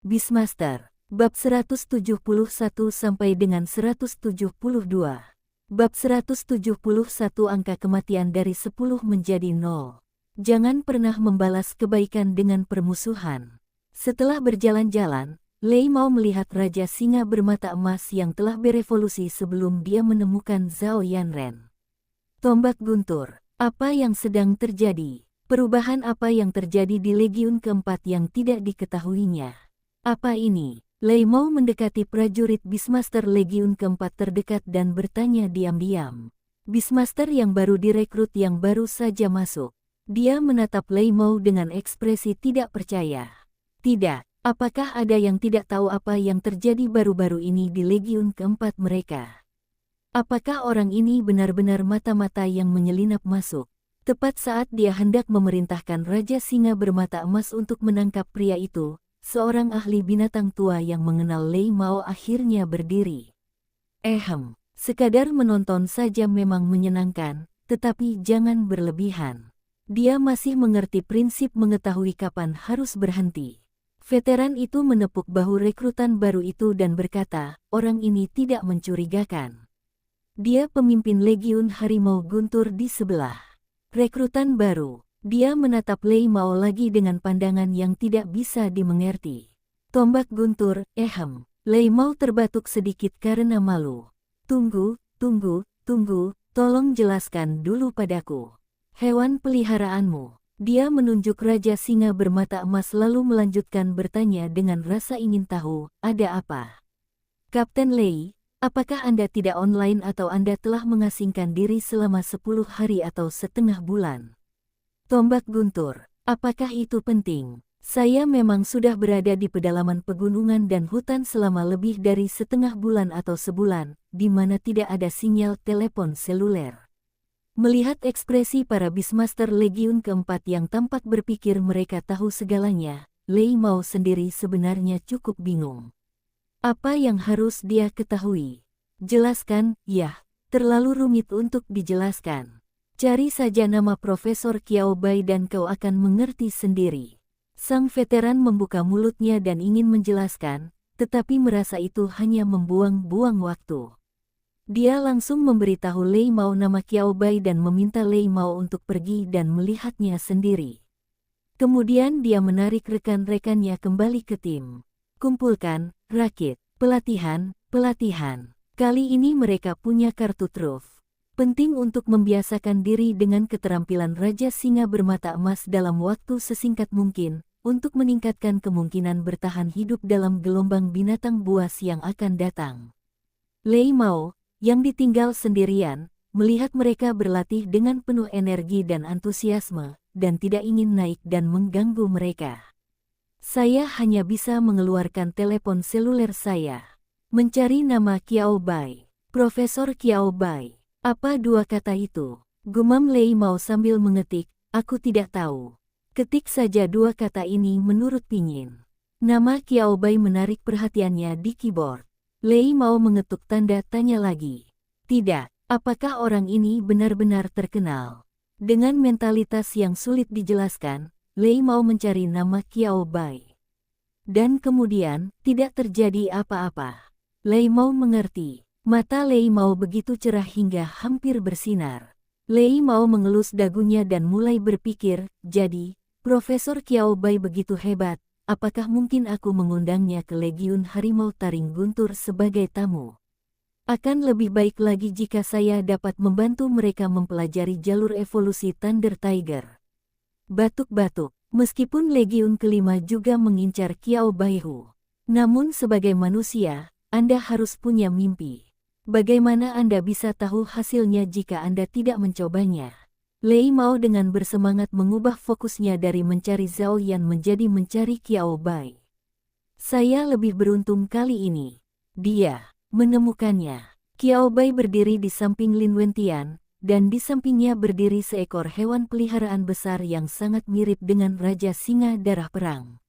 Beastmaster, bab 171 sampai dengan 172. Bab 171 angka kematian dari 10 menjadi 0. Jangan pernah membalas kebaikan dengan permusuhan. Setelah berjalan-jalan, Lei Mao melihat Raja Singa bermata emas yang telah berevolusi sebelum dia menemukan Zhao Yanren. Tombak guntur, apa yang sedang terjadi? Perubahan apa yang terjadi di Legiun keempat yang tidak diketahuinya? Apa ini? Lei Mao mendekati prajurit Beastmaster Legiun keempat terdekat dan bertanya diam-diam. Beastmaster yang baru direkrut yang baru saja masuk. Dia menatap Lei Mao dengan ekspresi tidak percaya. Tidak, apakah ada yang tidak tahu apa yang terjadi baru-baru ini di Legiun keempat mereka? Apakah orang ini benar-benar mata-mata yang menyelinap masuk? Tepat saat dia hendak memerintahkan Raja Singa bermata emas untuk menangkap pria itu, seorang ahli binatang tua yang mengenal Lei Mao akhirnya berdiri. Sekadar menonton saja memang menyenangkan, tetapi jangan berlebihan. Dia masih mengerti prinsip mengetahui kapan harus berhenti. Veteran itu menepuk bahu rekrutan baru itu dan berkata, orang ini tidak mencurigakan. Dia pemimpin Legiun Harimau Guntur di sebelah. Rekrutan baru. Dia menatap Lei Mao lagi dengan pandangan yang tidak bisa dimengerti. Tombak guntur, Lei Mao terbatuk sedikit karena malu. Tunggu, tolong jelaskan dulu padaku. Hewan peliharaanmu. Dia menunjuk Raja Singa bermata emas lalu melanjutkan bertanya dengan rasa ingin tahu, ada apa? Kapten Lei, apakah Anda tidak online atau Anda telah mengasingkan diri selama 10 hari atau setengah bulan? Tombak guntur, apakah itu penting? Saya memang sudah berada di pedalaman pegunungan dan hutan selama lebih dari setengah bulan atau sebulan, di mana tidak ada sinyal telepon seluler. Melihat ekspresi para Beastmaster Legiun keempat yang tampak berpikir mereka tahu segalanya, Lei Mao sendiri sebenarnya cukup bingung. Apa yang harus dia ketahui? Jelaskan, terlalu rumit untuk dijelaskan. Cari saja nama Profesor Qiao Bai dan kau akan mengerti sendiri. Sang veteran membuka mulutnya dan ingin menjelaskan, tetapi merasa itu hanya membuang-buang waktu. Dia langsung memberitahu Lei Mao nama Qiao Bai dan meminta Lei Mao untuk pergi dan melihatnya sendiri. Kemudian dia menarik rekan-rekannya kembali ke tim. Kumpulkan, rakit, pelatihan. Kali ini mereka punya kartu truf. Penting untuk membiasakan diri dengan keterampilan Raja Singa bermata emas dalam waktu sesingkat mungkin, untuk meningkatkan kemungkinan bertahan hidup dalam gelombang binatang buas yang akan datang. Lei Mao, yang ditinggal sendirian, melihat mereka berlatih dengan penuh energi dan antusiasme, dan tidak ingin naik dan mengganggu mereka. Saya hanya bisa mengeluarkan telepon seluler saya. Mencari nama Qiao Bai. Profesor Qiao Bai. Apa dua kata itu? Gumam Lei Mao sambil mengetik, aku tidak tahu. Ketik saja dua kata ini menurut pingin. Nama Qiao Bai menarik perhatiannya di keyboard. Lei Mao mengetuk tanda tanya lagi. Tidak, apakah orang ini benar-benar terkenal? Dengan mentalitas yang sulit dijelaskan, Lei Mao mencari nama Qiao Bai. Dan kemudian, tidak terjadi apa-apa. Lei Mao mengerti. Mata Lei Mao begitu cerah hingga hampir bersinar. Lei Mao mengelus dagunya dan mulai berpikir, jadi, Profesor Qiao Bai begitu hebat, apakah mungkin aku mengundangnya ke Legiun Harimau Taring Guntur sebagai tamu? Akan lebih baik lagi jika saya dapat membantu mereka mempelajari jalur evolusi Thunder Tiger. Batuk-batuk, meskipun Legiun kelima juga mengincar Qiao Baihu. Namun sebagai manusia, Anda harus punya mimpi. Bagaimana Anda bisa tahu hasilnya jika Anda tidak mencobanya? Lei Mao dengan bersemangat mengubah fokusnya dari mencari Zhao Yan menjadi mencari Qiao Bai. Saya lebih beruntung kali ini. Dia menemukannya. Qiao Bai berdiri di samping Lin Wentian, dan di sampingnya berdiri seekor hewan peliharaan besar yang sangat mirip dengan Raja Singa Darah Perang.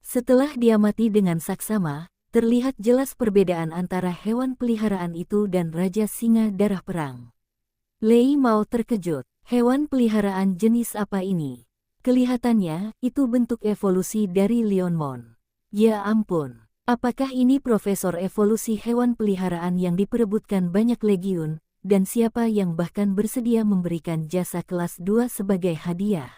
Setelah dia mati dengan saksama, terlihat jelas perbedaan antara hewan peliharaan itu dan Raja Singa Darah Perang. Lei Mao terkejut. Hewan peliharaan jenis apa ini? Kelihatannya, itu bentuk evolusi dari Lionmon. Ya ampun, apakah ini profesor evolusi hewan peliharaan yang diperebutkan banyak legiun, dan siapa yang bahkan bersedia memberikan jasa kelas 2 sebagai hadiah?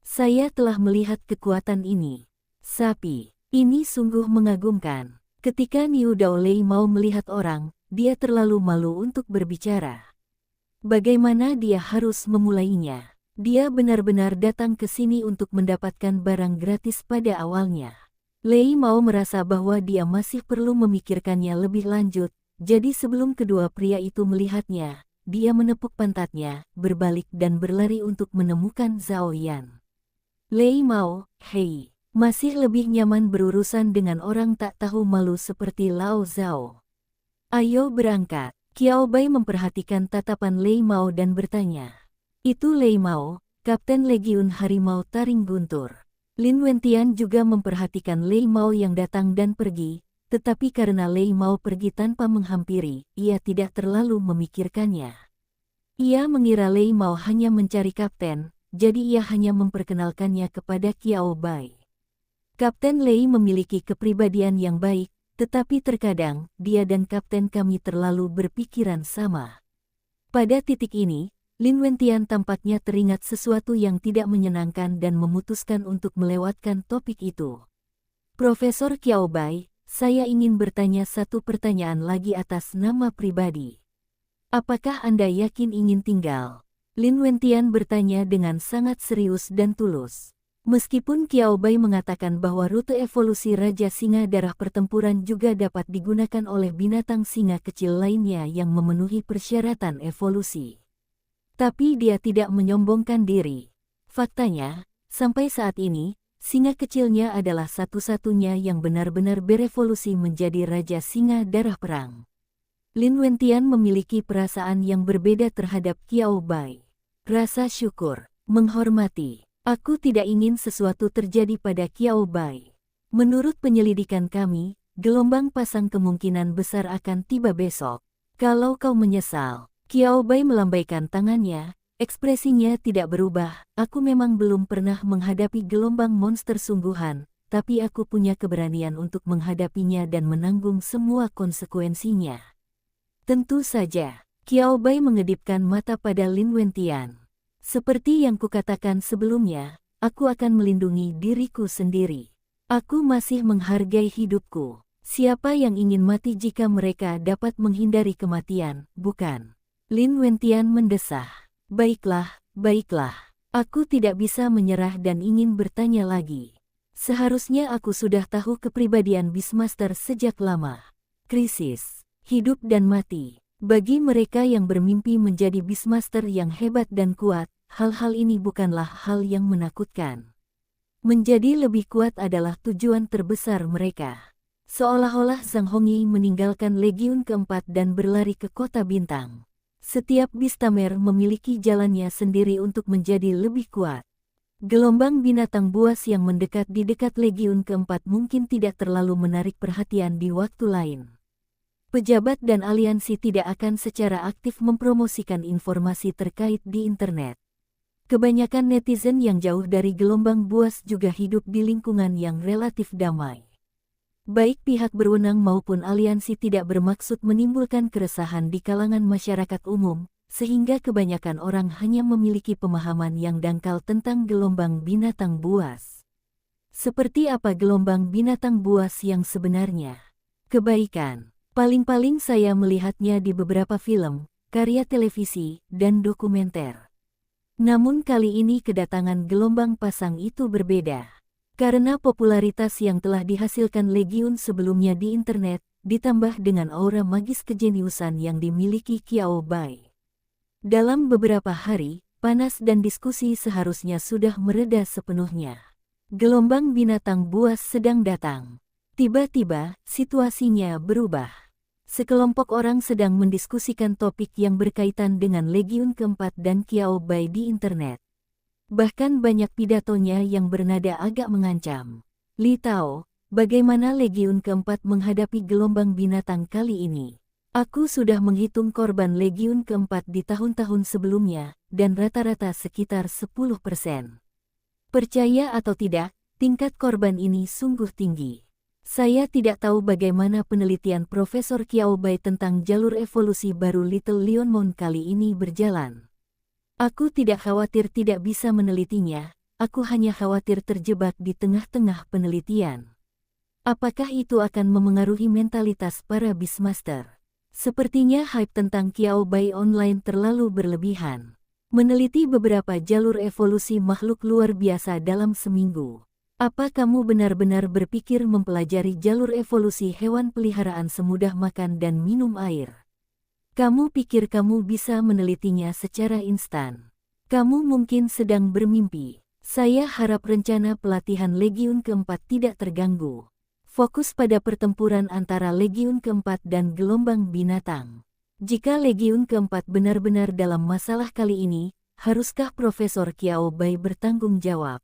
Saya telah melihat kekuatan ini. Sapi, ini sungguh mengagumkan. Ketika Niu Daolei mau melihat orang, dia terlalu malu untuk berbicara. Bagaimana dia harus memulainya? Dia benar-benar datang ke sini untuk mendapatkan barang gratis pada awalnya. Lei Mao merasa bahwa dia masih perlu memikirkannya lebih lanjut, jadi sebelum kedua pria itu melihatnya, dia menepuk pantatnya, berbalik dan berlari untuk menemukan Zhao Yan. Lei Mao, hei, masih lebih nyaman berurusan dengan orang tak tahu malu seperti Lao Zhao. Ayo berangkat. Qiao Bai memperhatikan tatapan Lei Mao dan bertanya. Itu Lei Mao, Kapten Legiun Harimau Taring Guntur. Lin Wentian juga memperhatikan Lei Mao yang datang dan pergi, tetapi karena Lei Mao pergi tanpa menghampiri, ia tidak terlalu memikirkannya. Ia mengira Lei Mao hanya mencari kapten, jadi ia hanya memperkenalkannya kepada Qiao Bai. Kapten Lei memiliki kepribadian yang baik, tetapi terkadang dia dan kapten kami terlalu berpikiran sama. Pada titik ini, Lin Wentian tampaknya teringat sesuatu yang tidak menyenangkan dan memutuskan untuk melewatkan topik itu. Profesor Qiao Bai, saya ingin bertanya satu pertanyaan lagi atas nama pribadi. Apakah Anda yakin ingin tinggal? Lin Wentian bertanya dengan sangat serius dan tulus. Meskipun Qiao Bai mengatakan bahwa rute evolusi Raja Singa Darah Pertempuran juga dapat digunakan oleh binatang singa kecil lainnya yang memenuhi persyaratan evolusi. Tapi dia tidak menyombongkan diri. Faktanya, sampai saat ini, singa kecilnya adalah satu-satunya yang benar-benar berevolusi menjadi Raja Singa Darah Perang. Lin Wentian memiliki perasaan yang berbeda terhadap Qiao Bai. Rasa syukur, menghormati. Aku tidak ingin sesuatu terjadi pada Qiao Bai. Menurut penyelidikan kami, gelombang pasang kemungkinan besar akan tiba besok. Kalau kau menyesal. Qiao Bai melambaikan tangannya, ekspresinya tidak berubah. Aku memang belum pernah menghadapi gelombang monster sungguhan, tapi aku punya keberanian untuk menghadapinya dan menanggung semua konsekuensinya. Tentu saja, Qiao Bai mengedipkan mata pada Lin Wentian. Seperti yang kukatakan sebelumnya, aku akan melindungi diriku sendiri. Aku masih menghargai hidupku. Siapa yang ingin mati jika mereka dapat menghindari kematian, bukan? Lin Wentian mendesah. Baiklah, baiklah. Aku tidak bisa menyerah dan ingin bertanya lagi. Seharusnya aku sudah tahu kepribadian Beastmaster sejak lama. Krisis, hidup dan mati. Bagi mereka yang bermimpi menjadi Beastmaster yang hebat dan kuat, hal-hal ini bukanlah hal yang menakutkan. Menjadi lebih kuat adalah tujuan terbesar mereka. Seolah-olah Zhang Hongyi meninggalkan Legiun keempat dan berlari ke Kota Bintang. Setiap Beastamer memiliki jalannya sendiri untuk menjadi lebih kuat. Gelombang binatang buas yang mendekat di dekat Legiun keempat mungkin tidak terlalu menarik perhatian di waktu lain. Pejabat dan aliansi tidak akan secara aktif mempromosikan informasi terkait di internet. Kebanyakan netizen yang jauh dari gelombang buas juga hidup di lingkungan yang relatif damai. Baik pihak berwenang maupun aliansi tidak bermaksud menimbulkan keresahan di kalangan masyarakat umum, sehingga kebanyakan orang hanya memiliki pemahaman yang dangkal tentang gelombang binatang buas. Seperti apa gelombang binatang buas yang sebenarnya? Kebaikan. Paling-paling saya melihatnya di beberapa film, karya televisi, dan dokumenter. Namun kali ini kedatangan gelombang pasang itu berbeda. Karena popularitas yang telah dihasilkan Legiun sebelumnya di internet, ditambah dengan aura magis kejeniusan yang dimiliki Qiao Bai. Dalam beberapa hari, panas dan diskusi seharusnya sudah mereda sepenuhnya. Gelombang binatang buas sedang datang. Tiba-tiba, situasinya berubah. Sekelompok orang sedang mendiskusikan topik yang berkaitan dengan Legiun keempat dan Qiao Bai di internet. Bahkan banyak pidatonya yang bernada agak mengancam. Li Tao, bagaimana Legiun keempat menghadapi gelombang binatang kali ini? Aku sudah menghitung korban Legiun keempat di tahun-tahun sebelumnya, dan rata-rata sekitar 10%. Percaya atau tidak, tingkat korban ini sungguh tinggi. Saya tidak tahu bagaimana penelitian Profesor Qiao Bai tentang jalur evolusi baru Little Lionmon kali ini berjalan. Aku tidak khawatir tidak bisa menelitinya, aku hanya khawatir terjebak di tengah-tengah penelitian. Apakah itu akan memengaruhi mentalitas para Beastmaster? Sepertinya hype tentang Qiao Bai online terlalu berlebihan. Meneliti beberapa jalur evolusi makhluk luar biasa dalam seminggu. Apa kamu benar-benar berpikir mempelajari jalur evolusi hewan peliharaan semudah makan dan minum air? Kamu pikir kamu bisa menelitinya secara instan? Kamu mungkin sedang bermimpi. Saya harap rencana pelatihan Legiun keempat tidak terganggu. Fokus pada pertempuran antara Legiun keempat dan gelombang binatang. Jika Legiun keempat benar-benar dalam masalah kali ini, haruskah Profesor Qiao Bai bertanggung jawab?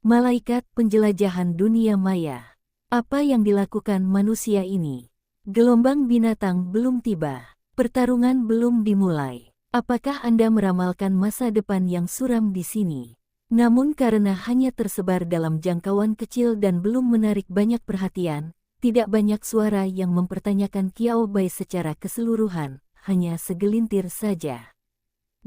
Malaikat penjelajahan dunia maya. Apa yang dilakukan manusia ini? Gelombang binatang belum tiba. Pertarungan belum dimulai. Apakah Anda meramalkan masa depan yang suram di sini? Namun karena hanya tersebar dalam jangkauan kecil dan belum menarik banyak perhatian, tidak banyak suara yang mempertanyakan Qiao Bai secara keseluruhan, hanya segelintir saja.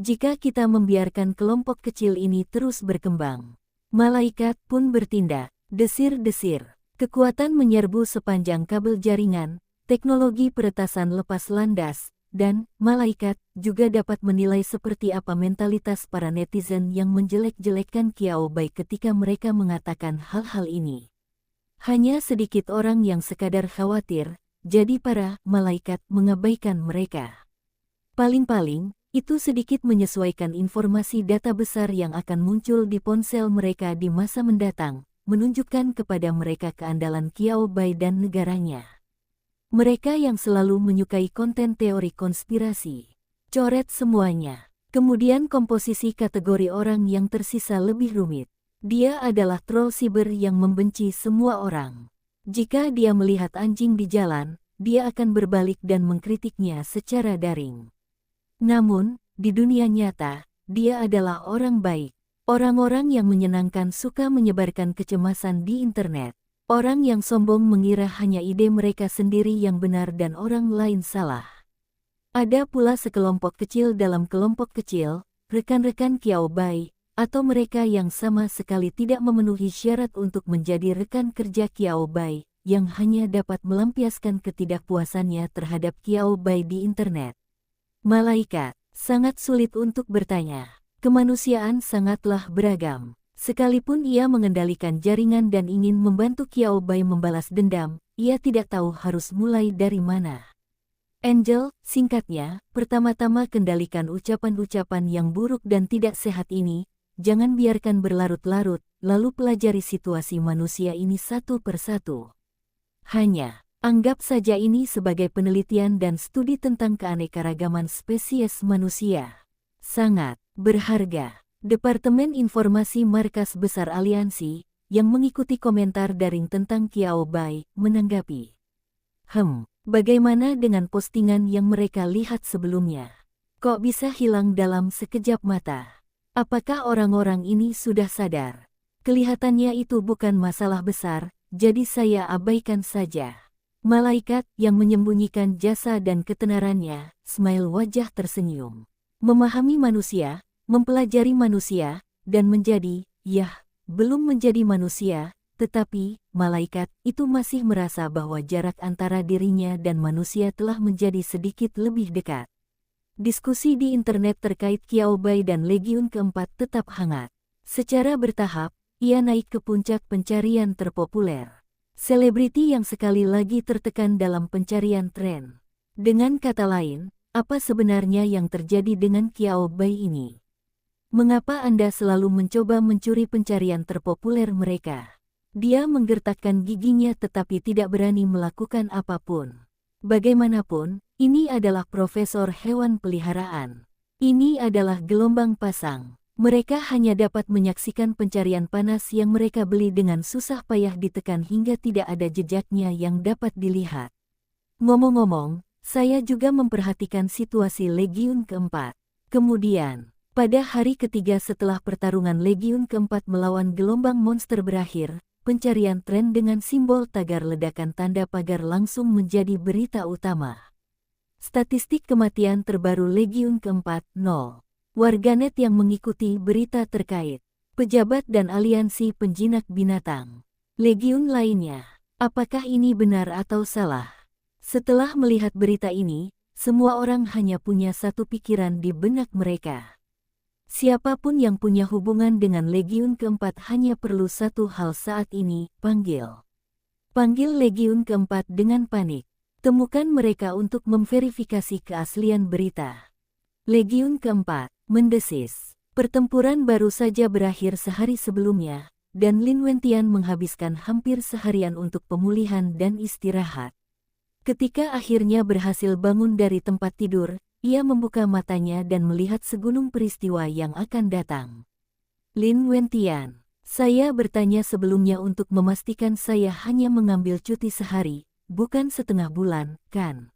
Jika kita membiarkan kelompok kecil ini terus berkembang, malaikat pun bertindak, desir-desir. Kekuatan menyerbu sepanjang kabel jaringan, teknologi peretasan lepas landas, dan malaikat juga dapat menilai seperti apa mentalitas para netizen yang menjelek-jelekkan Qiao Bai ketika mereka mengatakan hal-hal ini. Hanya sedikit orang yang sekadar khawatir, jadi para malaikat mengabaikan mereka. Paling-paling, itu sedikit menyesuaikan informasi data besar yang akan muncul di ponsel mereka di masa mendatang, menunjukkan kepada mereka keandalan Qiao Bai dan negaranya. Mereka yang selalu menyukai konten teori konspirasi. Coret semuanya. Kemudian komposisi kategori orang yang tersisa lebih rumit. Dia adalah troll siber yang membenci semua orang. Jika dia melihat anjing di jalan, dia akan berbalik dan mengkritiknya secara daring. Namun, di dunia nyata, dia adalah orang baik. Orang-orang yang menyenangkan suka menyebarkan kecemasan di internet. Orang yang sombong mengira hanya ide mereka sendiri yang benar dan orang lain salah. Ada pula sekelompok kecil dalam kelompok kecil, rekan-rekan Qiao Bai, atau mereka yang sama sekali tidak memenuhi syarat untuk menjadi rekan kerja Qiao Bai, yang hanya dapat melampiaskan ketidakpuasannya terhadap Qiao Bai di internet. Malaikat, sangat sulit untuk bertanya. Kemanusiaan sangatlah beragam. Sekalipun ia mengendalikan jaringan dan ingin membantu Qiao Bai membalas dendam, ia tidak tahu harus mulai dari mana. Angel, singkatnya, pertama-tama kendalikan ucapan-ucapan yang buruk dan tidak sehat ini, jangan biarkan berlarut-larut, lalu pelajari situasi manusia ini satu persatu. Hanya anggap saja ini sebagai penelitian dan studi tentang keanekaragaman spesies manusia. Sangat berharga. Departemen Informasi Markas Besar Aliansi, yang mengikuti komentar daring tentang Qiao Bai, menanggapi. Bagaimana dengan postingan yang mereka lihat sebelumnya? Kok bisa hilang dalam sekejap mata? Apakah orang-orang ini sudah sadar? Kelihatannya itu bukan masalah besar, jadi saya abaikan saja. Malaikat yang menyembunyikan jasa dan ketenarannya, smile wajah tersenyum. Memahami manusia, mempelajari manusia, dan menjadi, belum menjadi manusia, tetapi, malaikat itu masih merasa bahwa jarak antara dirinya dan manusia telah menjadi sedikit lebih dekat. Diskusi di internet terkait Qiao Bai dan Legiun keempat tetap hangat. Secara bertahap, ia naik ke puncak pencarian terpopuler. Selebriti yang sekali lagi tertekan dalam pencarian tren. Dengan kata lain, apa sebenarnya yang terjadi dengan Qiao Bai ini? Mengapa Anda selalu mencoba mencuri pencarian terpopuler mereka? Dia menggertakkan giginya tetapi tidak berani melakukan apapun. Bagaimanapun, ini adalah profesor hewan peliharaan. Ini adalah gelombang pasang. Mereka hanya dapat menyaksikan pencarian panas yang mereka beli dengan susah payah ditekan hingga tidak ada jejaknya yang dapat dilihat. Ngomong-ngomong, saya juga memperhatikan situasi Legiun keempat. Kemudian, pada hari ketiga setelah pertarungan Legiun keempat melawan gelombang monster berakhir, pencarian tren dengan simbol tagar ledakan tanda pagar langsung menjadi berita utama. Statistik kematian terbaru Legiun keempat, 0. Warganet yang mengikuti berita terkait. Pejabat dan aliansi penjinak binatang. Legiun lainnya. Apakah ini benar atau salah? Setelah melihat berita ini, semua orang hanya punya satu pikiran di benak mereka. Siapapun yang punya hubungan dengan Legiun keempat hanya perlu satu hal saat ini, panggil. Panggil Legiun keempat dengan panik. Temukan mereka untuk memverifikasi keaslian berita. Legiun keempat, mendesis. Pertempuran baru saja berakhir sehari sebelumnya, dan Lin Wentian menghabiskan hampir seharian untuk pemulihan dan istirahat. Ketika akhirnya berhasil bangun dari tempat tidur, ia membuka matanya dan melihat segunung peristiwa yang akan datang. Lin Wentian, saya bertanya sebelumnya untuk memastikan saya hanya mengambil cuti sehari, bukan setengah bulan, kan?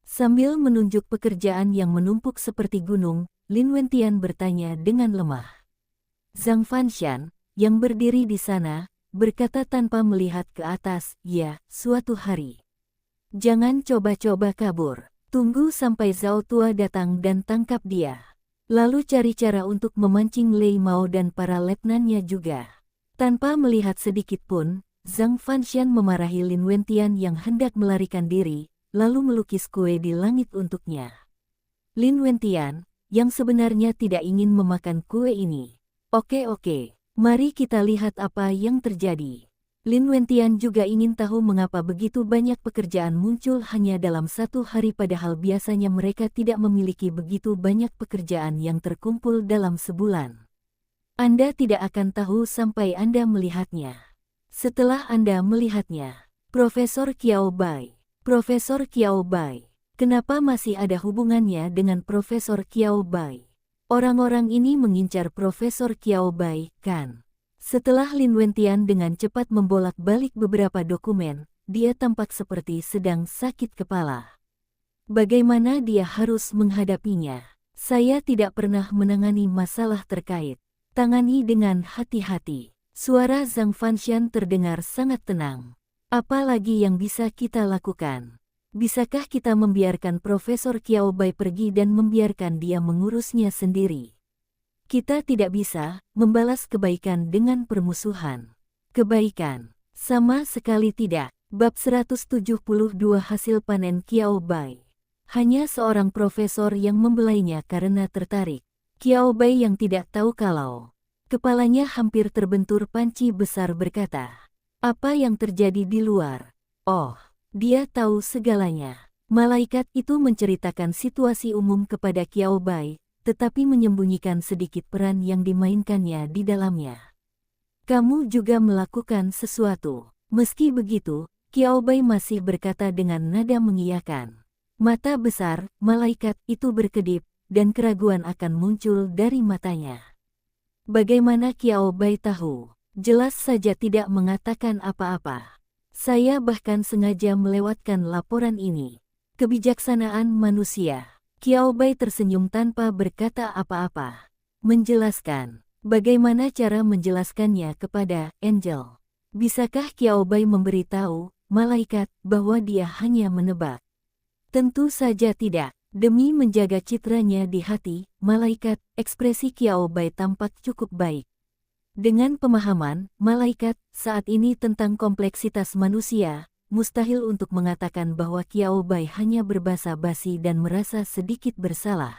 Sambil menunjuk pekerjaan yang menumpuk seperti gunung, Lin Wentian bertanya dengan lemah. Zhang Fanshan, yang berdiri di sana, berkata tanpa melihat ke atas, ya, suatu hari. Jangan coba-coba kabur. Tunggu sampai Zhao Tua datang dan tangkap dia. Lalu cari cara untuk memancing Lei Mao dan para letnannya juga. Tanpa melihat sedikit pun, Zhang Fanshan memarahi Lin Wentian yang hendak melarikan diri, lalu melukis kue di langit untuknya. Lin Wentian, yang sebenarnya tidak ingin memakan kue ini. Oke, mari kita lihat apa yang terjadi. Lin Wentian juga ingin tahu mengapa begitu banyak pekerjaan muncul hanya dalam satu hari padahal biasanya mereka tidak memiliki begitu banyak pekerjaan yang terkumpul dalam sebulan. Anda tidak akan tahu sampai Anda melihatnya. Setelah Anda melihatnya, Profesor Qiao Bai. Profesor Qiao Bai. Kenapa masih ada hubungannya dengan Profesor Qiao Bai? Orang-orang ini mengincar Profesor Qiao Bai, kan? Setelah Lin Wentian dengan cepat membolak-balik beberapa dokumen, dia tampak seperti sedang sakit kepala. Bagaimana dia harus menghadapinya? Saya tidak pernah menangani masalah terkait. Tangani dengan hati-hati. Suara Zhang Fanshan terdengar sangat tenang. Apa lagi yang bisa kita lakukan? Bisakah kita membiarkan Profesor Qiao Bai pergi dan membiarkan dia mengurusnya sendiri? Kita tidak bisa membalas kebaikan dengan permusuhan. Kebaikan, sama sekali tidak. Bab 172 hasil panen Qiao Bai. Hanya seorang profesor yang membelainya karena tertarik. Qiao Bai yang tidak tahu kalau kepalanya hampir terbentur panci besar berkata, apa yang terjadi di luar? Oh, dia tahu segalanya. Malaikat itu menceritakan situasi umum kepada Qiao Bai, tetapi menyembunyikan sedikit peran yang dimainkannya di dalamnya. Kamu juga melakukan sesuatu. Meski begitu, Qiao Bai masih berkata dengan nada mengiyakan. Mata besar, malaikat itu berkedip, dan keraguan akan muncul dari matanya. Bagaimana Qiao Bai tahu? Jelas saja tidak mengatakan apa-apa. Saya bahkan sengaja melewatkan laporan ini. Kebijaksanaan manusia. Qiao Bai tersenyum tanpa berkata apa-apa. Menjelaskan. Bagaimana cara menjelaskannya kepada Angel? Bisakah Qiao Bai memberitahu malaikat bahwa dia hanya menebak? Tentu saja tidak. Demi menjaga citranya di hati, malaikat, ekspresi Qiao Bai tampak cukup baik. Dengan pemahaman malaikat saat ini tentang kompleksitas manusia, mustahil untuk mengatakan bahwa Qiao Bai hanya berbasa-basi dan merasa sedikit bersalah.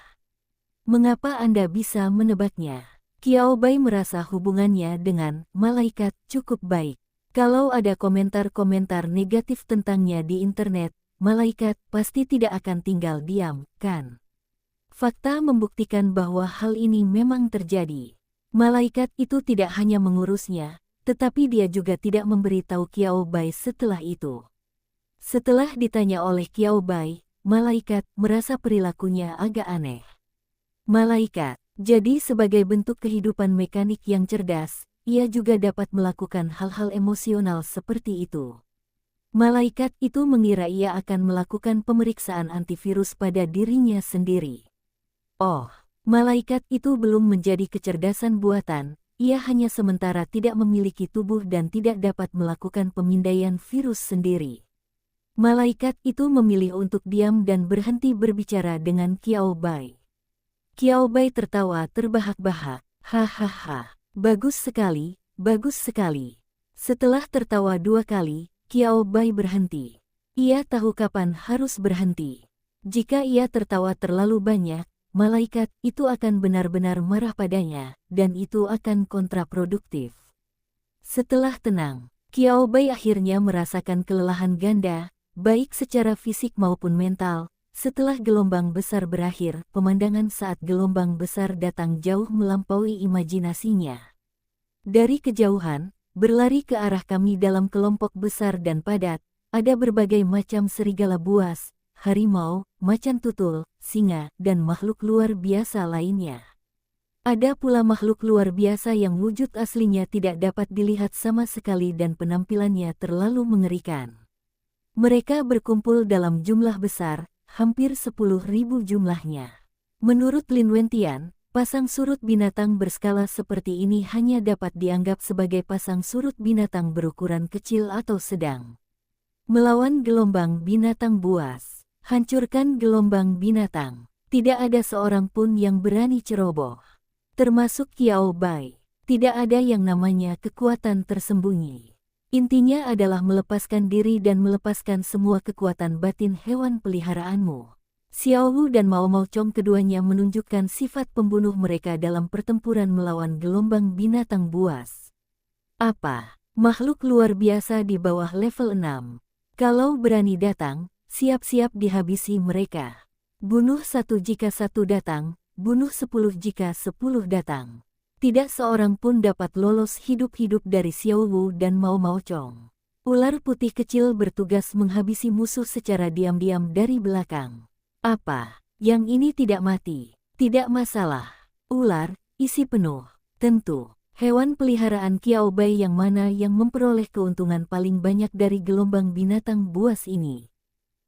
Mengapa Anda bisa menebaknya? Qiao Bai merasa hubungannya dengan malaikat cukup baik. Kalau ada komentar-komentar negatif tentangnya di internet, malaikat pasti tidak akan tinggal diam, kan? Fakta membuktikan bahwa hal ini memang terjadi. Malaikat itu tidak hanya mengurusnya, tetapi dia juga tidak memberitahu Qiao Bai setelah itu. Setelah ditanya oleh Qiao Bai, malaikat merasa perilakunya agak aneh. Malaikat, jadi sebagai bentuk kehidupan mekanik yang cerdas, ia juga dapat melakukan hal-hal emosional seperti itu. Malaikat itu mengira ia akan melakukan pemeriksaan antivirus pada dirinya sendiri. Oh, malaikat itu belum menjadi kecerdasan buatan, ia hanya sementara tidak memiliki tubuh dan tidak dapat melakukan pemindaian virus sendiri. Malaikat itu memilih untuk diam dan berhenti berbicara dengan Qiao Bai. Qiao Bai tertawa terbahak-bahak. Hahaha, bagus sekali, bagus sekali. Setelah tertawa 2 kali, Qiao Bai berhenti. Ia tahu kapan harus berhenti. Jika ia tertawa terlalu banyak, malaikat itu akan benar-benar marah padanya, dan itu akan kontraproduktif. Setelah tenang, Qiao Bai akhirnya merasakan kelelahan ganda, baik secara fisik maupun mental. Setelah gelombang besar berakhir, pemandangan saat gelombang besar datang jauh melampaui imajinasinya. Dari kejauhan, berlari ke arah kami dalam kelompok besar dan padat, ada berbagai macam serigala buas, harimau, macan tutul, singa, dan makhluk luar biasa lainnya. Ada pula makhluk luar biasa yang wujud aslinya tidak dapat dilihat sama sekali dan penampilannya terlalu mengerikan. Mereka berkumpul dalam jumlah besar, hampir 10.000 jumlahnya. Menurut Lin Wentian, pasang surut binatang berskala seperti ini hanya dapat dianggap sebagai pasang surut binatang berukuran kecil atau sedang. Melawan gelombang binatang buas, hancurkan gelombang binatang. Tidak ada seorang pun yang berani ceroboh. Termasuk Qiao Bai. Tidak ada yang namanya kekuatan tersembunyi. Intinya adalah melepaskan diri dan melepaskan semua kekuatan batin hewan peliharaanmu. Xiao Wu dan Mao Mao Chong keduanya menunjukkan sifat pembunuh mereka dalam pertempuran melawan gelombang binatang buas. Apa? Makhluk luar biasa di bawah level 6. Kalau berani datang, siap-siap dihabisi mereka. Bunuh 1 jika 1 datang, bunuh 10 jika 10 datang. Tidak seorang pun dapat lolos hidup-hidup dari Xiao Wu dan Mao Mao Chong. Ular putih kecil bertugas menghabisi musuh secara diam-diam dari belakang. Apa? Yang ini tidak mati. Tidak masalah. Ular, isi penuh. Tentu. Hewan peliharaan Qiao Bai yang mana yang memperoleh keuntungan paling banyak dari gelombang binatang buas ini?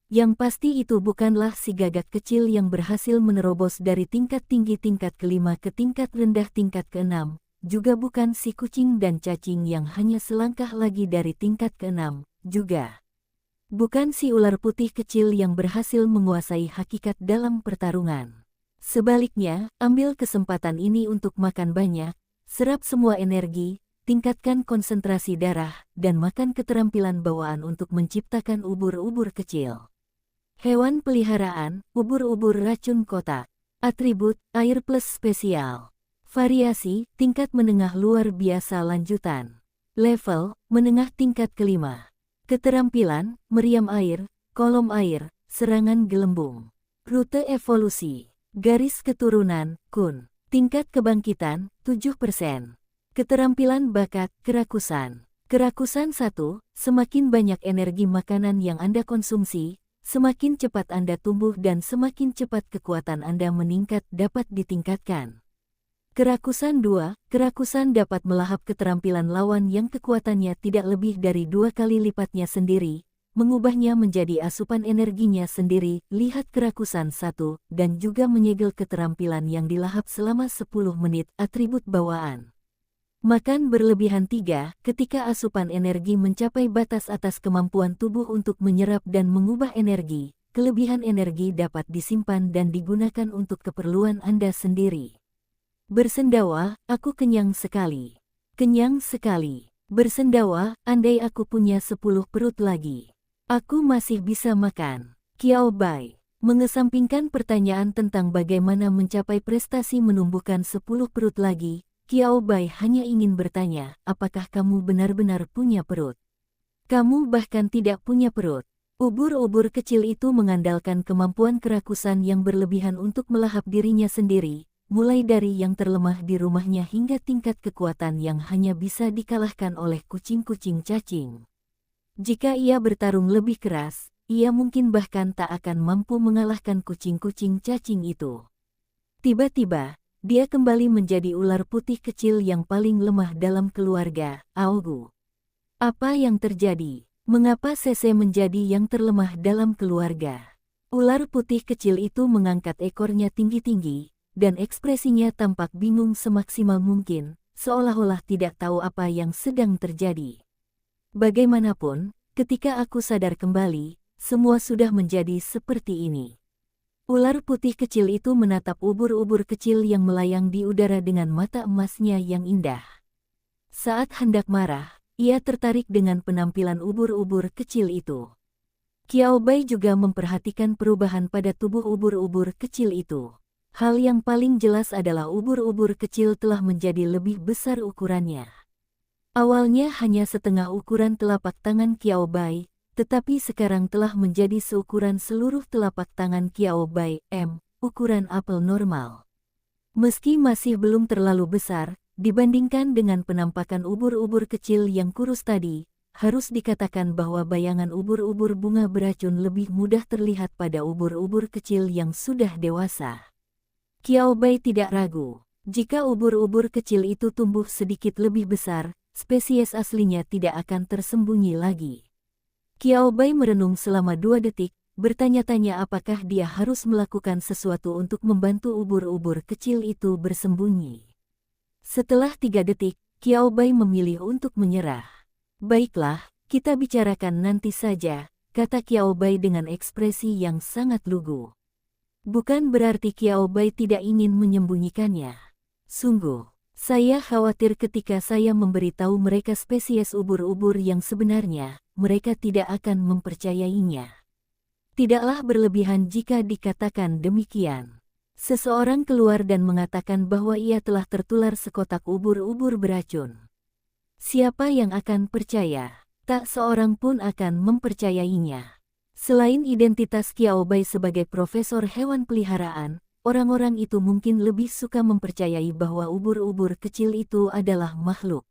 Yang pasti itu bukanlah si gagak kecil yang berhasil menerobos dari tingkat tinggi tingkat ke-5 ke tingkat rendah tingkat ke-6, juga bukan si kucing dan cacing yang hanya selangkah lagi dari tingkat ke-6, juga bukan si ular putih kecil yang berhasil menguasai hakikat dalam pertarungan. Sebaliknya, ambil kesempatan ini untuk makan banyak, serap semua energi, tingkatkan konsentrasi darah, dan makan keterampilan bawaan untuk menciptakan ubur-ubur kecil. Hewan peliharaan, ubur-ubur racun kotak. Atribut, air plus spesial. Variasi, tingkat menengah luar biasa lanjutan. Level, menengah tingkat ke-5. Keterampilan, meriam air, kolom air, serangan gelembung. Rute evolusi, garis keturunan, kun. Tingkat kebangkitan, 7%. Keterampilan bakat, kerakusan. Kerakusan 1, semakin banyak energi makanan yang Anda konsumsi, semakin cepat Anda tumbuh dan semakin cepat kekuatan Anda meningkat dapat ditingkatkan. Kerakusan 2, kerakusan dapat melahap keterampilan lawan yang kekuatannya tidak lebih dari 2 kali lipatnya sendiri, mengubahnya menjadi asupan energinya sendiri, lihat kerakusan 1, dan juga menyegel keterampilan yang dilahap selama 10 menit, atribut bawaan. Makan berlebihan 3, ketika asupan energi mencapai batas atas kemampuan tubuh untuk menyerap dan mengubah energi, kelebihan energi dapat disimpan dan digunakan untuk keperluan Anda sendiri. Bersendawa, aku kenyang sekali. Kenyang sekali. Bersendawa, andai aku punya 10 perut lagi. Aku masih bisa makan. Qiao Bai mengesampingkan pertanyaan tentang bagaimana mencapai prestasi menumbuhkan 10 perut lagi. Qiao Bai hanya ingin bertanya, apakah kamu benar-benar punya perut? Kamu bahkan tidak punya perut. Ubur-ubur kecil itu mengandalkan kemampuan kerakusan yang berlebihan untuk melahap dirinya sendiri, mulai dari yang terlemah di rumahnya hingga tingkat kekuatan yang hanya bisa dikalahkan oleh kucing-kucing cacing. Jika ia bertarung lebih keras, ia mungkin bahkan tak akan mampu mengalahkan kucing-kucing cacing itu. Tiba-tiba, dia kembali menjadi ular putih kecil yang paling lemah dalam keluarga, Aogu. Apa yang terjadi? Mengapa Sese menjadi yang terlemah dalam keluarga? Ular putih kecil itu mengangkat ekornya tinggi-tinggi, dan ekspresinya tampak bingung semaksimal mungkin, seolah-olah tidak tahu apa yang sedang terjadi. Bagaimanapun, ketika aku sadar kembali, semua sudah menjadi seperti ini. Ular putih kecil itu menatap ubur-ubur kecil yang melayang di udara dengan mata emasnya yang indah. Saat hendak marah, ia tertarik dengan penampilan ubur-ubur kecil itu. Qiao Bai juga memperhatikan perubahan pada tubuh ubur-ubur kecil itu. Hal yang paling jelas adalah ubur-ubur kecil telah menjadi lebih besar ukurannya. Awalnya hanya setengah ukuran telapak tangan Qiao Bai, tetapi sekarang telah menjadi seukuran seluruh telapak tangan Qiao Bai, ukuran apel normal. Meski masih belum terlalu besar, dibandingkan dengan penampakan ubur-ubur kecil yang kurus tadi, harus dikatakan bahwa bayangan ubur-ubur bunga beracun lebih mudah terlihat pada ubur-ubur kecil yang sudah dewasa. Qiao Bai tidak ragu, jika ubur-ubur kecil itu tumbuh sedikit lebih besar, spesies aslinya tidak akan tersembunyi lagi. Qiao Bai merenung selama 2 detik, bertanya-tanya apakah dia harus melakukan sesuatu untuk membantu ubur-ubur kecil itu bersembunyi. Setelah 3 detik, Qiao Bai memilih untuk menyerah. Baiklah, kita bicarakan nanti saja, kata Qiao Bai dengan ekspresi yang sangat lugu. Bukan berarti Qiao Bai tidak ingin menyembunyikannya. Sungguh, saya khawatir ketika saya memberitahu mereka spesies ubur-ubur yang sebenarnya, mereka tidak akan mempercayainya. Tidaklah berlebihan jika dikatakan demikian. Seseorang keluar dan mengatakan bahwa ia telah tertular sekotak ubur-ubur beracun. Siapa yang akan percaya? Tak seorang pun akan mempercayainya. Selain identitas Qiao Bai sebagai profesor hewan peliharaan, orang-orang itu mungkin lebih suka mempercayai bahwa ubur-ubur kecil itu adalah makhluk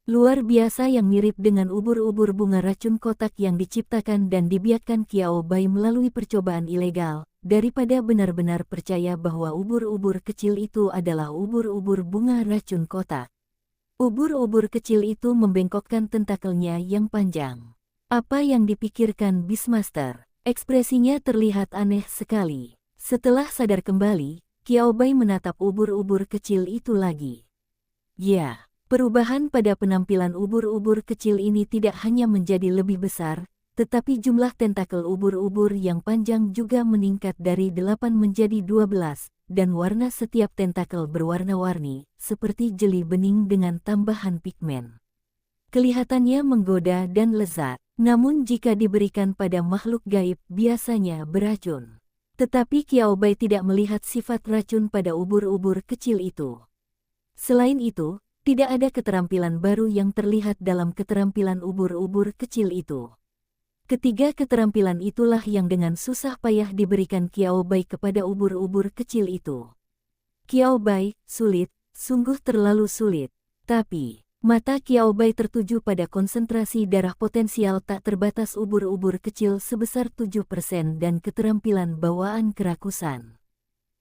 luar biasa yang mirip dengan ubur-ubur bunga racun kotak yang diciptakan dan dibiarkan Qiao Bai melalui percobaan ilegal, daripada benar-benar percaya bahwa ubur-ubur kecil itu adalah ubur-ubur bunga racun kotak. Ubur-ubur kecil itu membengkokkan tentakelnya yang panjang. Apa yang dipikirkan Beastmaster? Ekspresinya terlihat aneh sekali. Setelah sadar kembali, Qiao Bai menatap ubur-ubur kecil itu lagi. Ya, perubahan pada penampilan ubur-ubur kecil ini tidak hanya menjadi lebih besar, tetapi jumlah tentakel ubur-ubur yang panjang juga meningkat dari 8 menjadi 12. Dan warna setiap tentakel berwarna-warni, seperti jeli bening dengan tambahan pigmen. Kelihatannya menggoda dan lezat, namun jika diberikan pada makhluk gaib biasanya beracun. Tetapi Qiao Bai tidak melihat sifat racun pada ubur-ubur kecil itu. Selain itu, tidak ada keterampilan baru yang terlihat dalam keterampilan ubur-ubur kecil itu. Ketiga keterampilan itulah yang dengan susah payah diberikan Qiao Bai kepada ubur-ubur kecil itu. Qiao Bai, sulit, sungguh terlalu sulit. Tapi, mata Qiao Bai tertuju pada konsentrasi darah potensial tak terbatas ubur-ubur kecil sebesar 7% dan keterampilan bawaan kerakusan.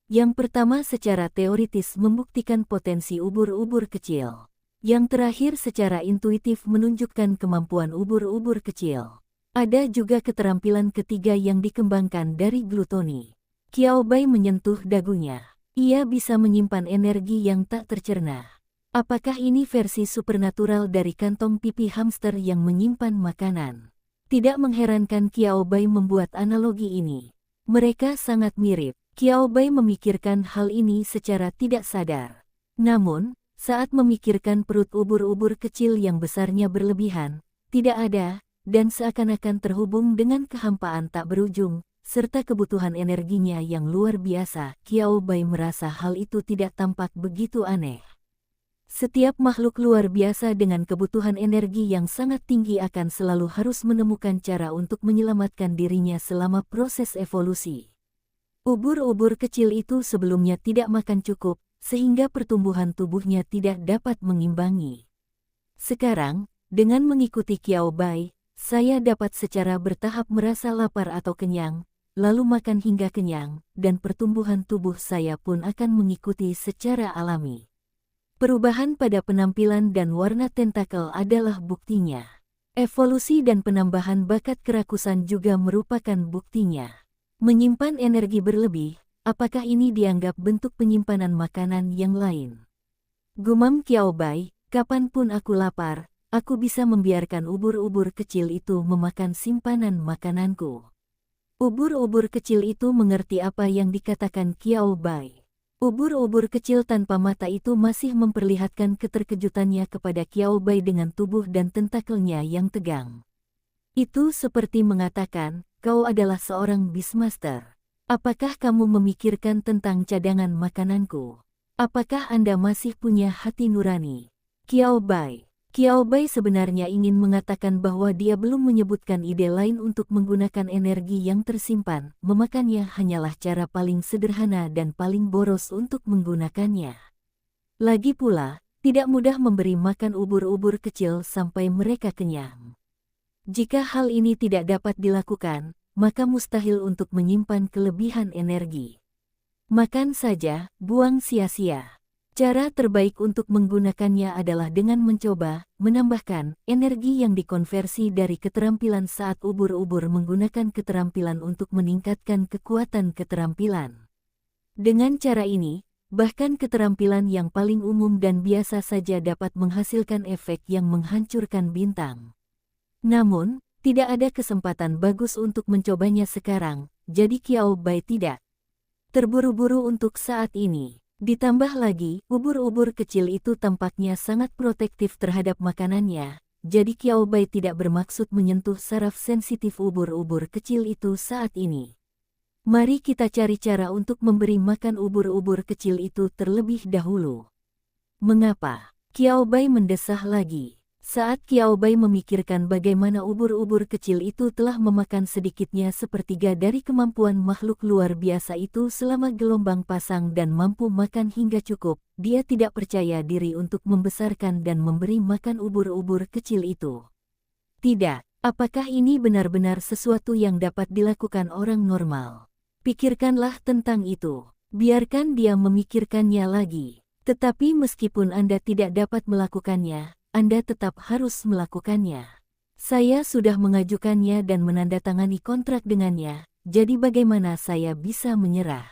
Yang pertama secara teoritis membuktikan potensi ubur-ubur kecil. Yang terakhir secara intuitif menunjukkan kemampuan ubur-ubur kecil. Ada juga keterampilan ketiga yang dikembangkan dari glutoni. Qiao Bai menyentuh dagunya. Ia bisa menyimpan energi yang tak tercerna. Apakah ini versi supernatural dari kantong pipi hamster yang menyimpan makanan? Tidak mengherankan Qiao Bai membuat analogi ini. Mereka sangat mirip. Qiao Bai memikirkan hal ini secara tidak sadar. Namun, saat memikirkan perut ubur-ubur kecil yang besarnya berlebihan, tidak ada, dan seakan-akan terhubung dengan kehampaan tak berujung, serta kebutuhan energinya yang luar biasa, Qiao Bai merasa hal itu tidak tampak begitu aneh. Setiap makhluk luar biasa dengan kebutuhan energi yang sangat tinggi akan selalu harus menemukan cara untuk menyelamatkan dirinya selama proses evolusi. Ubur-ubur kecil itu sebelumnya tidak makan cukup, sehingga pertumbuhan tubuhnya tidak dapat mengimbangi. Sekarang, dengan mengikuti Qiao Bai, saya dapat secara bertahap merasa lapar atau kenyang, lalu makan hingga kenyang, dan pertumbuhan tubuh saya pun akan mengikuti secara alami. Perubahan pada penampilan dan warna tentakel adalah buktinya. Evolusi dan penambahan bakat kerakusan juga merupakan buktinya. Menyimpan energi berlebih, apakah ini dianggap bentuk penyimpanan makanan yang lain? Gumam Kiao Bai, kapanpun aku lapar, aku bisa membiarkan ubur-ubur kecil itu memakan simpanan makananku. Ubur-ubur kecil itu mengerti apa yang dikatakan Kiao Bai. Ubur-ubur kecil tanpa mata itu masih memperlihatkan keterkejutannya kepada Kiao Bai dengan tubuh dan tentakelnya yang tegang. Itu seperti mengatakan, kau adalah seorang Beastmaster. Apakah kamu memikirkan tentang cadangan makananku? Apakah Anda masih punya hati nurani? Kiao Bai. Kiao Bai sebenarnya ingin mengatakan bahwa dia belum menyebutkan ide lain untuk menggunakan energi yang tersimpan, memakannya hanyalah cara paling sederhana dan paling boros untuk menggunakannya. Lagi pula, tidak mudah memberi makan ubur-ubur kecil sampai mereka kenyang. Jika hal ini tidak dapat dilakukan, maka mustahil untuk menyimpan kelebihan energi. Makan saja, buang sia-sia. Cara terbaik untuk menggunakannya adalah dengan mencoba, menambahkan, energi yang dikonversi dari keterampilan saat ubur-ubur menggunakan keterampilan untuk meningkatkan kekuatan keterampilan. Dengan cara ini, bahkan keterampilan yang paling umum dan biasa saja dapat menghasilkan efek yang menghancurkan bintang. Namun, tidak ada kesempatan bagus untuk mencobanya sekarang, jadi Kiao Bai tidak terburu-buru untuk saat ini. Ditambah lagi, ubur-ubur kecil itu tampaknya sangat protektif terhadap makanannya, jadi Kiao Bai tidak bermaksud menyentuh saraf sensitif ubur-ubur kecil itu saat ini. Mari kita cari cara untuk memberi makan ubur-ubur kecil itu terlebih dahulu. Mengapa? Kiao Bai mendesah lagi. Saat Kiao Bai memikirkan bagaimana ubur-ubur kecil itu telah memakan sedikitnya sepertiga dari kemampuan makhluk luar biasa itu selama gelombang pasang dan mampu makan hingga cukup, dia tidak percaya diri untuk membesarkan dan memberi makan ubur-ubur kecil itu. Tidak, apakah ini benar-benar sesuatu yang dapat dilakukan orang normal? Pikirkanlah tentang itu. Biarkan dia memikirkannya lagi. Tetapi meskipun Anda tidak dapat melakukannya, Anda tetap harus melakukannya. Saya sudah mengajukannya dan menandatangani kontrak dengannya, jadi bagaimana saya bisa menyerah?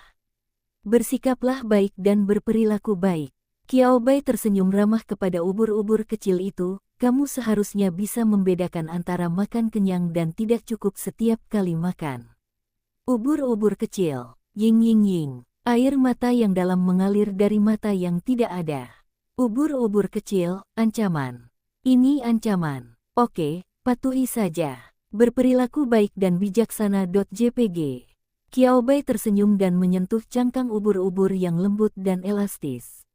Bersikaplah baik dan berperilaku baik. Kiao Bai tersenyum ramah kepada ubur-ubur kecil itu, kamu seharusnya bisa membedakan antara makan kenyang dan tidak cukup setiap kali makan. Ubur-ubur kecil, ying ying ying, air mata yang dalam mengalir dari mata yang tidak ada. Ubur-ubur kecil, ancaman. Ini ancaman. Oke, patuhi saja. Berperilaku baik dan bijaksana. JPG. Kiao Bai tersenyum dan menyentuh cangkang ubur-ubur yang lembut dan elastis.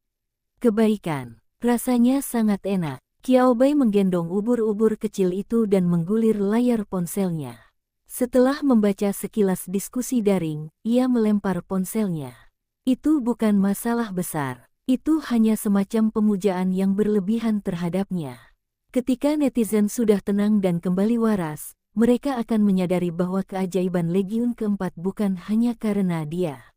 Kebaikan. Rasanya sangat enak. Kiao Bai menggendong ubur-ubur kecil itu dan menggulir layar ponselnya. Setelah membaca sekilas diskusi daring, ia melempar ponselnya. Itu bukan masalah besar. Itu hanya semacam pemujaan yang berlebihan terhadapnya. Ketika netizen sudah tenang dan kembali waras, mereka akan menyadari bahwa keajaiban Legiun keempat bukan hanya karena dia.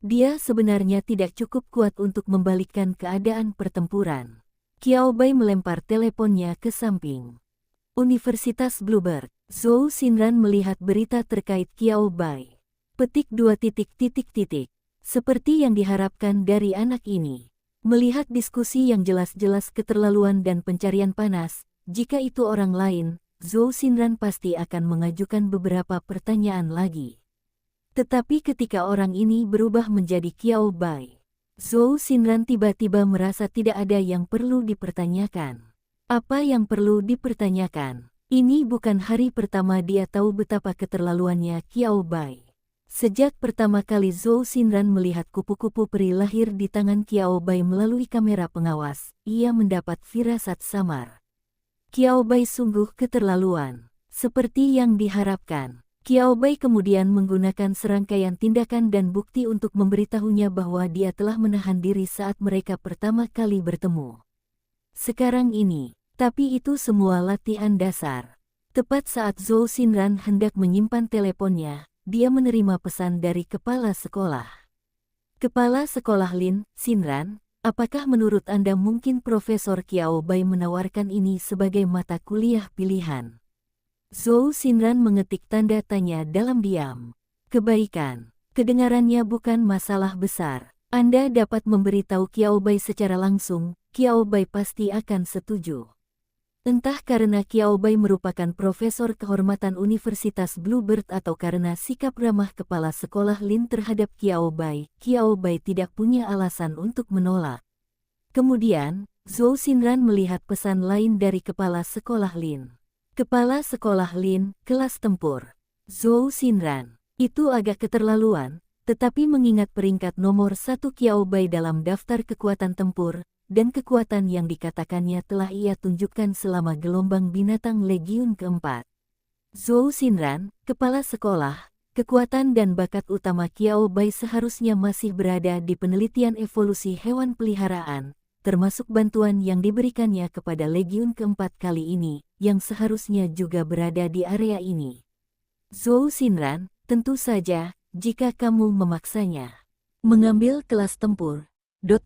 Dia sebenarnya tidak cukup kuat untuk membalikkan keadaan pertempuran. Kiao Bai melempar teleponnya ke samping. Universitas Bluebird. Zhou Xinran melihat berita terkait Kiao Bai. Petik 2. Seperti yang diharapkan dari anak ini. Melihat diskusi yang jelas-jelas keterlaluan dan pencarian panas, jika itu orang lain, Zhou Xinran pasti akan mengajukan beberapa pertanyaan lagi. Tetapi ketika orang ini berubah menjadi Kiao Bai, Zhou Xinran tiba-tiba merasa tidak ada yang perlu dipertanyakan. Apa yang perlu dipertanyakan? Ini bukan hari pertama dia tahu betapa keterlaluannya Kiao Bai. Sejak pertama kali Zhou Xinran melihat kupu-kupu peri lahir di tangan Kiao Bai melalui kamera pengawas, ia mendapat firasat samar. Kiao Bai sungguh keterlaluan. Seperti yang diharapkan, Kiao Bai kemudian menggunakan serangkaian tindakan dan bukti untuk memberitahunya bahwa dia telah menahan diri saat mereka pertama kali bertemu. Sekarang ini, tapi itu semua latihan dasar. Tepat saat Zhou Xinran hendak menyimpan teleponnya, dia menerima pesan dari kepala sekolah. Kepala sekolah Lin, Xinran, apakah menurut Anda mungkin Profesor Kiao Bai menawarkan ini sebagai mata kuliah pilihan? Zhou Xinran mengetik tanda tanya dalam diam. Kebaikan. Kedengarannya bukan masalah besar. Anda dapat memberitahu Kiao Bai secara langsung, Qiao Bai pasti akan setuju. Entah karena Qiao Bai merupakan profesor kehormatan Universitas Bluebird atau karena sikap ramah kepala sekolah Lin terhadap Qiao Bai tidak punya alasan untuk menolak. Kemudian, Zhou Xinran melihat pesan lain dari kepala sekolah Lin. Kepala sekolah Lin, kelas tempur. Zhou Xinran. Itu agak keterlaluan, tetapi mengingat peringkat nomor 1 Qiao Bai dalam daftar kekuatan tempur, dan kekuatan yang dikatakannya telah ia tunjukkan selama gelombang binatang Legiun keempat. Zhou Xinran, kepala sekolah, kekuatan dan bakat utama Qiao Bai seharusnya masih berada di penelitian evolusi hewan peliharaan, termasuk bantuan yang diberikannya kepada Legiun keempat kali ini, yang seharusnya juga berada di area ini. Zhou Xinran, tentu saja, jika kamu memaksanya mengambil kelas tempur,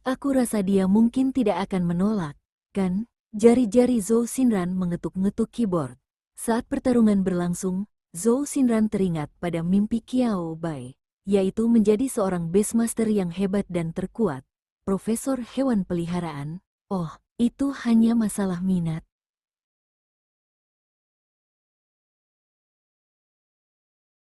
aku rasa dia mungkin tidak akan menolak, kan? Jari-jari Zhou Xinran mengetuk-ngetuk keyboard. Saat pertarungan berlangsung, Zhou Xinran teringat pada mimpi Qiao Bai, yaitu menjadi seorang Beastmaster yang hebat dan terkuat, profesor hewan peliharaan. Oh, itu hanya masalah minat.